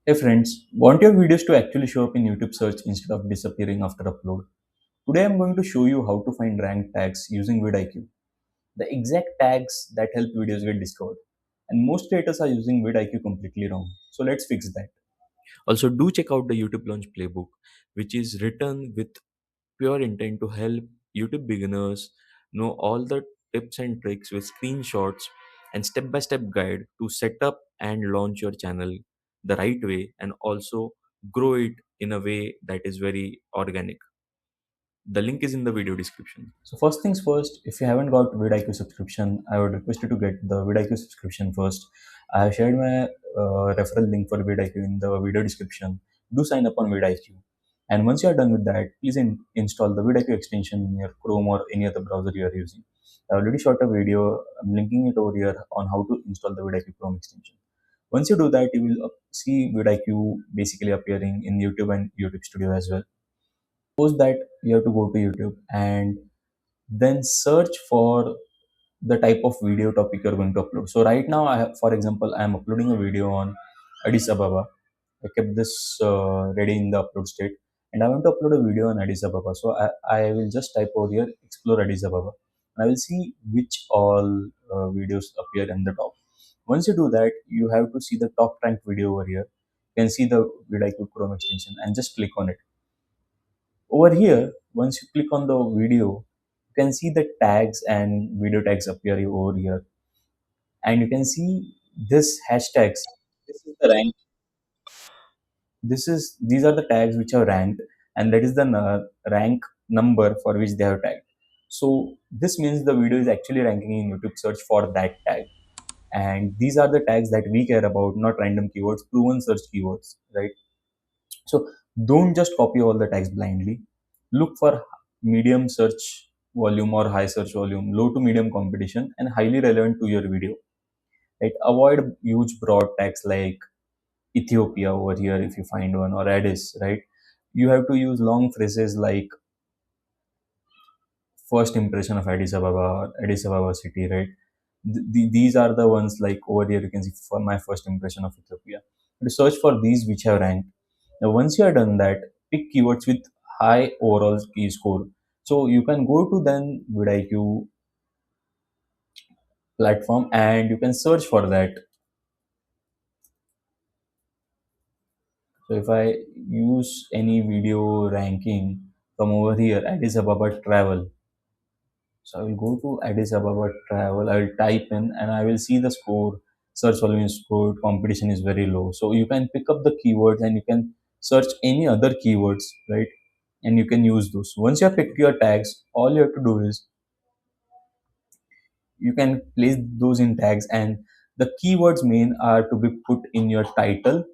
Hey friends, want your videos to actually show up in YouTube search instead of disappearing after upload? Today I'm going to show you how to find rank tags using vidIQ, the exact tags that help videos get discovered. And most creators are using vidIQ completely wrong. So let's fix that. Also, do check out the YouTube Launch Playbook, which is written with pure intent to help YouTube beginners know all the tips and tricks with screenshots and step by step guide to set up and launch your channel the right way and also grow it in a way that is very organic. The link is in the video description. So first things first, if you haven't got vidIQ subscription, I would request you to get the vidIQ subscription first. I have shared my referral link for vidIQ in the video description. Do sign up on vidIQ. And once you are done with that, please install the vidIQ extension in your Chrome or any other browser you are using. I already shot a video. I'm linking it over here on how to install the vidIQ Chrome extension. Once you do that, you will see vidIQ basically appearing in YouTube and YouTube Studio as well. Suppose that you have to go to YouTube and then search for the type of video topic you're going to upload. So right now, for example, I am uploading a video on Addis Ababa. I kept this ready in the upload state, and I want to upload a video on Addis Ababa. So I will just type over here explore Addis Ababa, and I will see which all videos appear in the top. Once you do that, you have to see the top ranked video over here. You can see the vidIQ Chrome extension and just click on it. Over here, once you click on the video, you can see the tags and video tags appear over here. And you can see this hashtags. This is the rank. These are the tags which are ranked, and that is the rank number for which they have tagged. So this means the video is actually ranking in YouTube search for that tag. And these are the tags that we care about, not random keywords, proven search keywords, right? So don't just copy all the tags blindly. Look for medium search volume or high search volume, low to medium competition, and highly relevant to your video. Right? Avoid huge broad tags like Ethiopia over here if you find one, or Addis, right? You have to use long phrases like first impression of Addis Ababa or Addis Ababa city, right? These are the ones like over here you can see for my first impression of Ethiopia. To search for these which have ranked. Now, once you have done that, pick keywords with high overall key score. So you can go to then vidIQ platform and you can search for that. So if I use any video ranking from over here, Addis Ababa travel. So I will go to Addis Ababa travel. I will type in and I will see the score. Search volume is good. Competition is very low. So you can pick up the keywords and you can search any other keywords, right? And you can use those. Once you have picked your tags, all you have to do is you can place those in tags, and the keywords main are to be put in your title,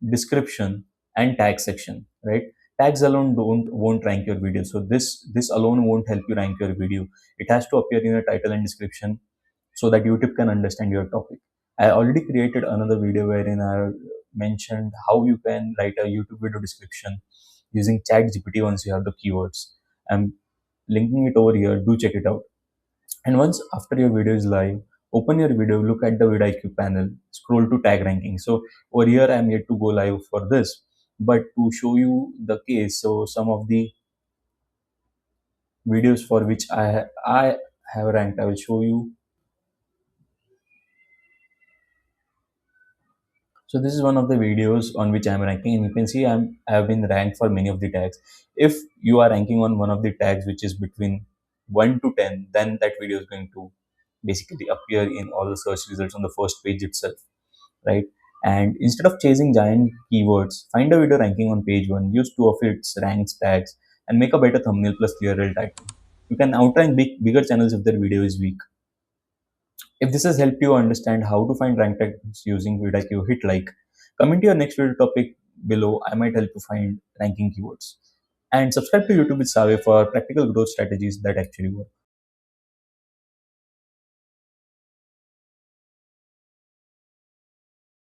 description, and tag section, right? Tags alone won't rank your video. So this alone won't help you rank your video. It has to appear in your title and description so that YouTube can understand your topic. I already created another video wherein I mentioned how you can write a YouTube video description using ChatGPT once you have the keywords. I'm linking it over here. Do check it out. And once after your video is live, open your video, look at the vidIQ panel, scroll to tag ranking. So over here, I'm yet to go live for this. But to show you the case, so some of the videos for which I have ranked, I will show you. So this is one of the videos on which I'm ranking, and you can see I have been ranked for many of the tags. If you are ranking on one of the tags which is between 1 to 10, then that video is going to basically appear in all the search results on the first page itself, right? And instead of chasing giant keywords, find a video ranking on page 1, use two of its ranks tags, and make a better thumbnail plus clearer title. You can outrank bigger channels if their video is weak. If this has helped you understand how to find rank tags using vidIQ, hit like. Comment your next video topic below. I might help you find ranking keywords. And subscribe to YouTube with Saave for practical growth strategies that actually work.